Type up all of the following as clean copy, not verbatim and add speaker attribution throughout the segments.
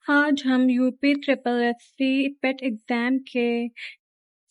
Speaker 1: आज हम UP triple SC पेट exam के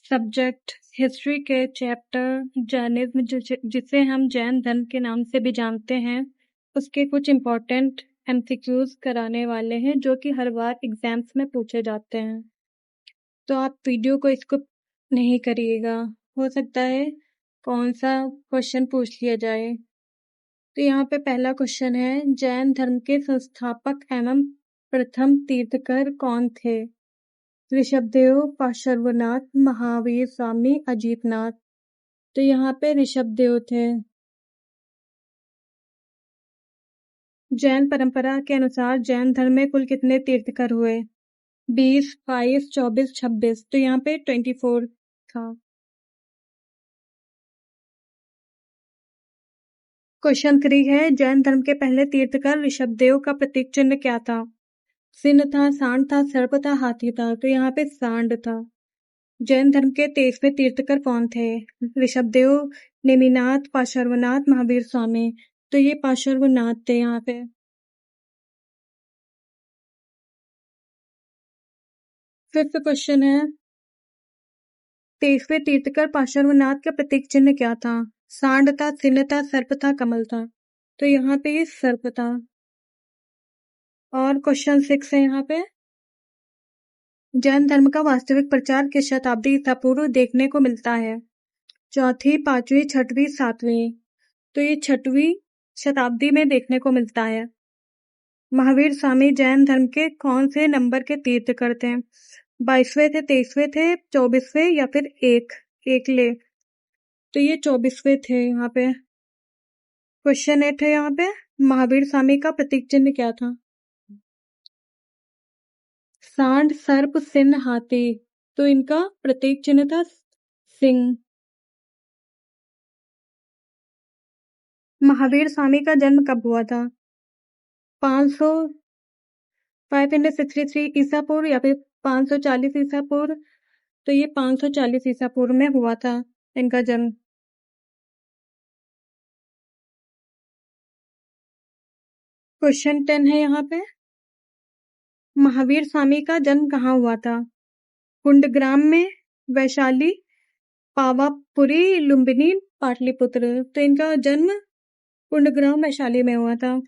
Speaker 1: सब्जेक्ट हिस्ट्री के चैप्टर जैनिज्म जिसे हम जैन धर्म के नाम से भी जानते हैं उसके कुछ इम्पोर्टेंट एमसीक्यूज कराने वाले हैं जो कि हर बार एग्जाम्स में पूछे जाते हैं। तो आप वीडियो को स्किप नहीं करिएगा, हो सकता है कौन सा क्वेश्चन पूछ लिया जाए। तो यहाँ पे पहला क्वेश्चन है, जैन धर्म के संस्थापक एवं प्रथम तीर्थकर कौन थे? ऋषभदेव, पार्श्वनाथ, महावीर स्वामी, अजीतनाथ। तो यहाँ पे ऋषभदेव थे। जैन परंपरा के अनुसार जैन धर्म में कुल कितने तीर्थकर हुए? 20, 22, 24, 26। तो यहाँ पे 24 था। क्वेश्चन 3 है, जैन धर्म के पहले तीर्थकर ऋषभदेव का प्रतीक चिन्ह क्या था? सिंह था, सांड था, सर्प था, हाथी था। तो यहाँ पे सांड था। जैन धर्म के 23वें तीर्थकर कौन थे? ऋषभदेव, नेमिनाथ, पार्श्वनाथ, महावीर स्वामी। तो ये पार्श्वनाथ थे यहाँ पे। फिफ्थ क्वेश्चन है, 23वें तीर्थकर पार्श्वनाथ का प्रतीक चिन्ह क्या था? सांड था, सिंह था, सर्प था, कमल था। तो यहाँ पे ये सर्प था। और क्वेश्चन 6 है यहाँ पे, जैन धर्म का वास्तविक प्रचार किस शताब्दी ईसा पूर्व देखने को मिलता है? 4वीं, 5वीं, 6वीं, 7वीं। तो ये 6वीं शताब्दी में देखने को मिलता है। महावीर स्वामी जैन धर्म के कौन से नंबर के तीर्थकर थे? 22वें थे, 23वें थे, 24वें या फिर एक ले। तो ये 24वें थे यहाँ पे। क्वेश्चन 8 है यहाँ पे, महावीर स्वामी का प्रतीक चिन्ह क्या था? सांड, सर्प, सिंह, हाथी। तो इनका प्रतीक चिन्ह था सिंह। महावीर स्वामी का जन्म कब हुआ था? 563 ईसा पूर्व या फिर 540 ईसा पूर्व। तो ये 540 ईसा पूर्व में हुआ था इनका जन्म। क्वेश्चन 10 है यहाँ पे, महावीर स्वामी का जन्म कहाँ हुआ था? कुंडग्राम में, वैशाली, पावापुरी, लुम्बिनी, पाटलिपुत्र। तो इनका जन्म कुंडग्राम वैशाली में हुआ था।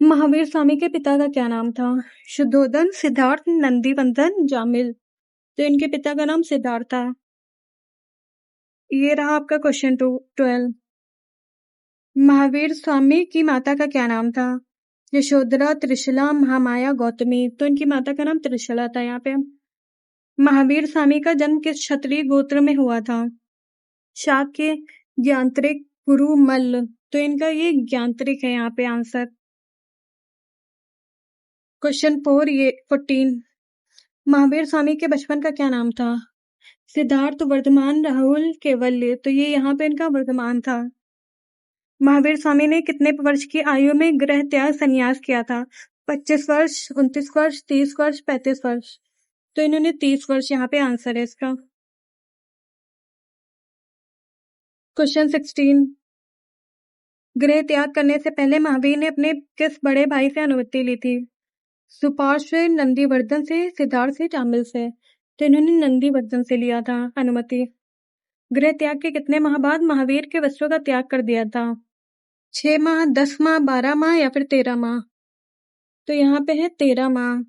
Speaker 1: महावीर स्वामी के पिता का क्या नाम था? शुद्धोधन, सिद्धार्थ, नंदीवर्धन, जामिल। तो इनके पिता का नाम सिद्धार्थ था। ये रहा आपका क्वेश्चन 12। महावीर स्वामी की माता का क्या नाम था? यशोधरा, त्रिशला, महामाया, गौतमी। तो इनकी माता का नाम त्रिशला था यहाँ पे। महावीर स्वामी का जन्म किस क्षत्रिय गोत्र में हुआ था? शाक्य, ज्ञात्रिक, कुरु, मल्ल। तो इनका ये ज्ञात्रिक है यहाँ पे आंसर। क्वेश्चन 14, महावीर स्वामी के बचपन का क्या नाम था? सिद्धार्थ, वर्धमान, राहुल, केवल्य। तो ये यहाँ पे इनका वर्धमान था। महावीर स्वामी ने कितने वर्ष की आयु में गृह त्याग संन्यास किया था? 25 वर्ष, 29 वर्ष, 30 वर्ष, 35 वर्ष। तो इन्होंने 30 वर्ष यहाँ पे आंसर है इसका। क्वेश्चन 16, गृह त्याग करने से पहले महावीर ने अपने किस बड़े भाई से अनुमति ली थी? सुपार्श से, नंदीवर्धन से, सिद्धार्थ से, जामिल से। तो इन्होंने नंदीवर्धन से लिया था अनुमति। गृह त्याग के कितने माह बाद महावीर के वस्त्रों का त्याग कर दिया था? 6 माह, 10 माह, 12 माह या फिर 13 माह। तो यहाँ पे है 13 माह।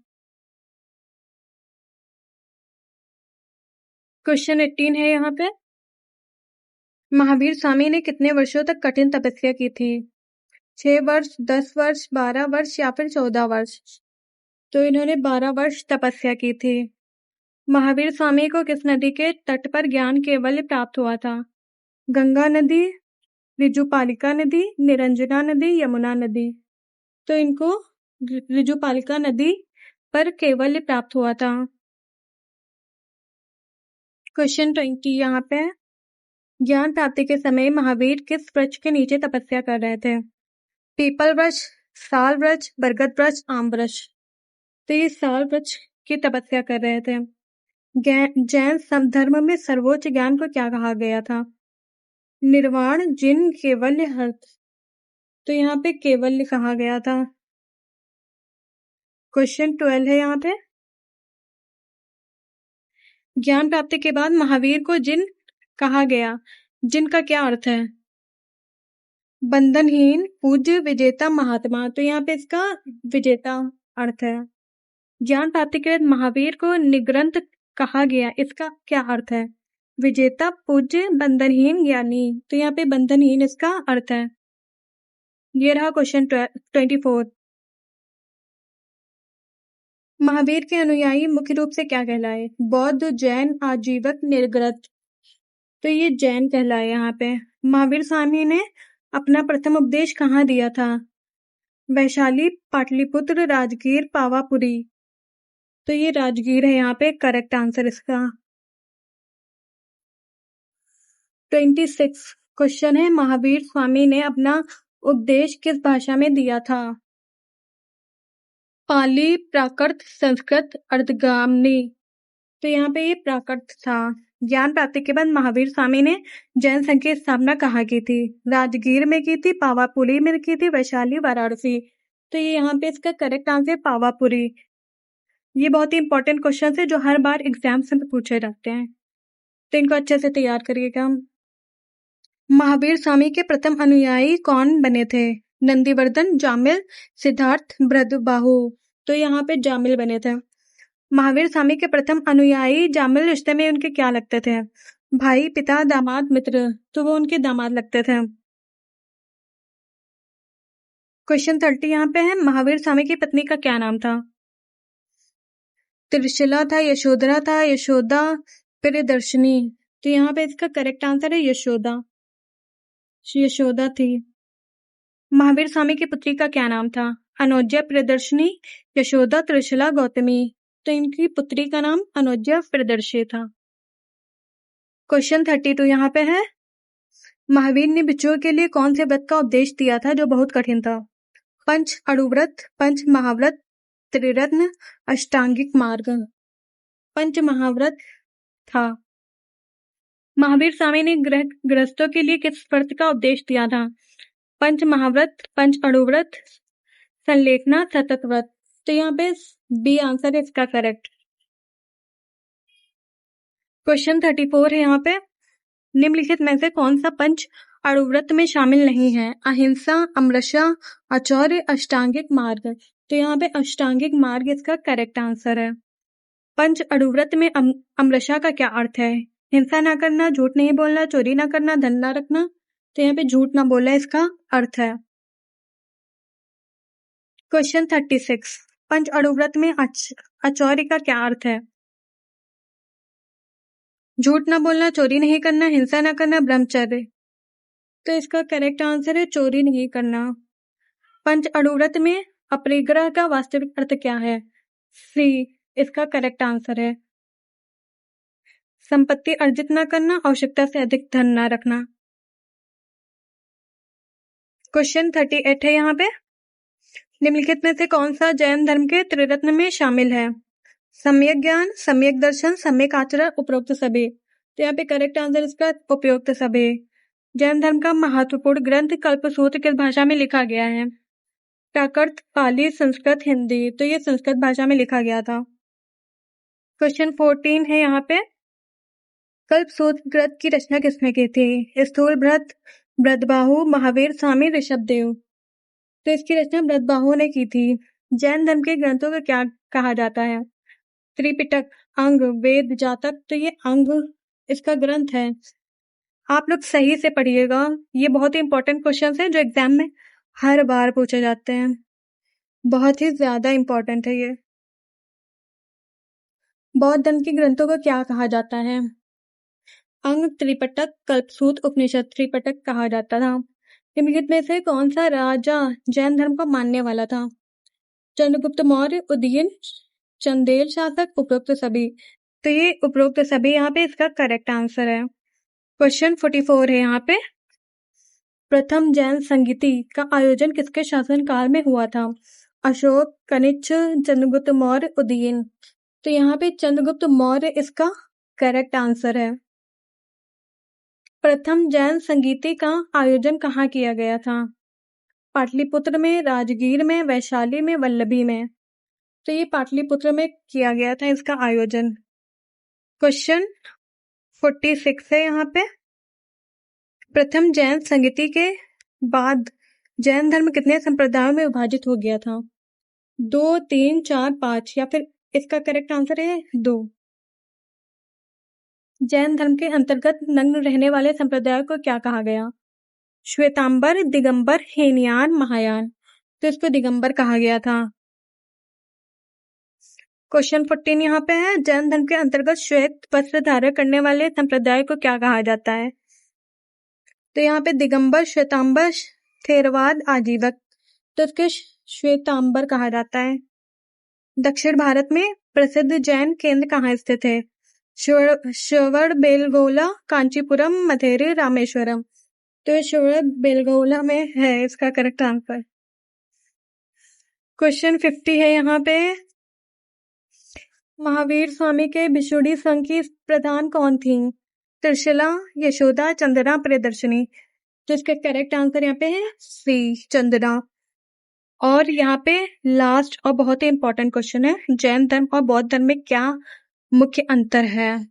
Speaker 1: क्वेश्चन 18 है यहाँ पे, महावीर स्वामी ने कितने वर्षों तक कठिन तपस्या की थी? 6 वर्ष, 10 वर्ष, 12 वर्ष या फिर 14 वर्ष। तो इन्होंने 12 वर्ष तपस्या की थी। महावीर स्वामी को किस नदी के तट पर ज्ञान कैवल्य प्राप्त हुआ था? गंगा नदी, ऋजुपालिका नदी, निरंजना नदी, यमुना नदी। तो इनको ऋजुपालिका नदी पर कैवल्य प्राप्त हुआ था। क्वेश्चन 20 यहाँ पे, ज्ञान प्राप्ति के समय महावीर किस वृक्ष के नीचे तपस्या कर रहे थे? पीपल वृक्ष, साल वृक्ष, बरगद वृक्ष, आम वृक्ष। तो ये साल वृक्ष की तपस्या कर रहे थे। जैन धर्म में सर्वोच्च ज्ञान को क्या कहा गया था? निर्वाण, जिन, कैवल्य, हर्ष। तो यहाँ पे कैवल्य कहा गया था। क्वेश्चन 12 है यहाँ पे। ज्ञान प्राप्ति के बाद महावीर को जिन कहा गया, जिन का क्या अर्थ है? बंधनहीन, पूज्य, विजेता, महात्मा। तो यहाँ पे इसका विजेता अर्थ है। ज्ञान प्राप्ति के बाद महावीर को निग्रंथ कहा गया, इसका क्या अर्थ है? विजेता, पूज्य, बंधनहीन, ज्ञानी। तो यहाँ पे बंधनहीन इसका अर्थ है। ये रहा क्वेश्चन 24। महावीर के अनुयायी मुख्य रूप से क्या कहलाए? बौद्ध, जैन, आजीवक, निर्गत। तो ये जैन कहलाए। यहाँ पे महावीर स्वामी ने अपना प्रथम उपदेश कहाँ दिया था? वैशाली, पाटलिपुत्र, राजगीर, पावापुरी। तो ये राजगीर है यहाँ पे करेक्ट आंसर इसका। 26 क्वेश्चन है, महावीर स्वामी ने अपना उपदेश किस भाषा में दिया था? पाली, प्राकृत, संस्कृत, अर्धगामनी। तो यहाँ पे ये प्राकृत था। ज्ञान प्राप्ति के बाद महावीर स्वामी ने जैन संघ की स्थापना कहाँ की थी? राजगीर में की थी, पावापुरी में की थी, वैशाली, वाराणसी। तो ये यहाँ पे इसका करेक्ट आंसर पावापुरी। ये बहुत ही इंपॉर्टेंट क्वेश्चन है जो हर बार एग्जाम्स में पूछे जाते हैं, तो इनको अच्छे से तैयार करिएगा। महावीर स्वामी के प्रथम अनुयायी कौन बने थे? नंदीवर्धन, जामिल, सिद्धार्थ, बृहदबाहु। तो यहाँ पे जामिल बने थे। महावीर स्वामी के प्रथम अनुयायी जामिल रिश्ते में उनके क्या लगते थे? भाई, पिता, दामाद, मित्र। तो वो उनके दामाद लगते थे। क्वेश्चन 30 यहाँ पे है, महावीर स्वामी की पत्नी का क्या नाम था? त्रिशिला था, यशोधरा था, यशोदा, प्रियदर्शनी। तो यहाँ पे इसका करेक्ट आंसर है यशोदा। यशोदा थी। महावीर स्वामी की पुत्री का क्या नाम था? अनोज्या, प्रियदर्शनी, यशोदा, त्रिशिला, गौतमी। तो इनकी पुत्री का नाम अनोज्या प्रियदर्शी था। क्वेश्चन 32 यहाँ पे है, महावीर ने भिक्षुओं के लिए कौन से व्रत का उपदेश दिया था जो बहुत कठिन था? पंच अणुव्रत, पंच महाव्रत, त्रिरत्न, अष्टांगिक मार्ग। पंच महाव्रत था। महावीर स्वामी ने गृहस्थों के लिए किस व्रत का उपदेश दिया था? पंच महाव्रत, पंच अणुव्रत, संलेखना, सतत व्रत। तो यहाँ पे बी आंसर है इसका करेक्ट। क्वेश्चन 34 है यहाँ पे, निम्नलिखित में से कौन सा पंच अणुव्रत में शामिल नहीं है? अहिंसा, अमृषा, आचौर्य, अष्टांगिक मार्ग। तो यहाँ पे अष्टांगिक मार्ग इसका करेक्ट आंसर है। पंच अणुव्रत में अमृषा का क्या अर्थ है? हिंसा ना करना, झूठ नहीं बोलना, चोरी ना करना, धन ना रखना। तो यहाँ पे झूठ ना बोलना इसका अर्थ है। क्वेश्चन 36, पंच अणुव्रत में आचौर्य का क्या अर्थ है? झूठ ना बोलना, चोरी नहीं करना, हिंसा ना करना, ब्रह्मचर्य। तो इसका करेक्ट आंसर है चोरी नहीं करना। पंच अणुव्रत में अपरिग्रह का वास्तविक अर्थ क्या है? सी इसका करेक्ट आंसर है। संपत्ति अर्जित ना करना, आवश्यकता से अधिक धन ना रखना। क्वेश्चन 38 है यहाँ पे, निम्नलिखित में से कौन सा जैन धर्म के त्रिरत्न में शामिल है? सम्यक ज्ञान, सम्यक दर्शन, सम्यक आचरण, उपरोक्त सभी। तो यहाँ पे करेक्ट आंसर इसका उपरोक्त सभी। जैन धर्म का महत्वपूर्ण ग्रंथ कल्पसूत्र किस भाषा में लिखा गया है? प्राकृत, पाली, संस्कृत, हिंदी। तो ये संस्कृत भाषा में लिखा गया था। क्वेश्चन 14 है यहाँ पे, कल्पसूत्र ग्रंथ की रचना किसने की थी? स्थूल भरत, बृहदबाहु, महावीर स्वामी, ऋषभदेव। तो इसकी रचना बृहदबाहु ने की थी। जैन धर्म के ग्रंथों को क्या कहा जाता है? त्रिपिटक, अंग, वेद, जातक। तो ये अंग इसका ग्रंथ है। आप लोग सही से पढ़िएगा, ये बहुत ही इंपॉर्टेंट क्वेश्चन है जो एग्जाम में हर बार पूछे जाते हैं। बहुत ही ज्यादा इंपॉर्टेंट है ये। बौद्ध धर्म के ग्रंथों को क्या कहा जाता है? अंग, त्रिपिटक, कल्पसूत्र, उपनिषद। त्रिपिटक कहा जाता था। निम्नलिखित में से कौन सा राजा जैन धर्म को मानने वाला था? चंद्रगुप्त मौर्य, उदयन, चंदेल शासक, उपरोक्त सभी। तो ये उपरोक्त सभी यहाँ पे इसका करेक्ट आंसर है। क्वेश्चन 44 है यहाँ पे, प्रथम जैन संगीति का आयोजन किसके शासन काल में हुआ था? अशोक, कनिष्क, चंद्रगुप्त मौर्य, उदयन। तो यहाँ पे चंद्रगुप्त मौर्य इसका करेक्ट आंसर है। प्रथम जैन संगीति का आयोजन कहाँ किया गया था? पाटलिपुत्र में, राजगीर में, वैशाली में, वल्लभी में। तो ये पाटलिपुत्र में किया गया था इसका आयोजन। क्वेश्चन 46 है यहाँ पे। प्रथम जैन संगति के बाद जैन धर्म कितने संप्रदायों में विभाजित हो गया था? 2, 3, 4, 5 या फिर इसका करेक्ट आंसर है 2। जैन धर्म के अंतर्गत नग्न रहने वाले संप्रदाय को क्या कहा गया? श्वेतांबर, दिगंबर, हीनयान, महायान। तो इसको दिगंबर कहा गया था। क्वेश्चन 14 यहाँ पे है। जैन धर्म के अंतर्गत श्वेत वस्त्र धारण करने वाले संप्रदाय को क्या कहा जाता है? तो यहाँ पे दिगंबर, श्वेतांबर, थेरवाद, आजीवक। तो इसके श्वेतांबर कहा जाता है। दक्षिण भारत में प्रसिद्ध जैन केंद्र कहाँ स्थित है? श्रवण बेलगोला, कांचीपुरम, मधेरी, रामेश्वरम। तो श्रवण बेलगोला में है इसका करेक्ट आंसर। क्वेश्चन 50 है यहाँ पे। महावीर स्वामी के भिक्षुणी संघ की प्रधान कौन थी? त्रिशला, यशोदा, चंदना, प्रियदर्शनी। तो इसका करेक्ट आंसर यहाँ पे है सी, चंदना। और यहाँ पे लास्ट और बहुत ही इंपॉर्टेंट क्वेश्चन है। जैन धर्म और बौद्ध धर्म में क्या मुख्य अंतर है?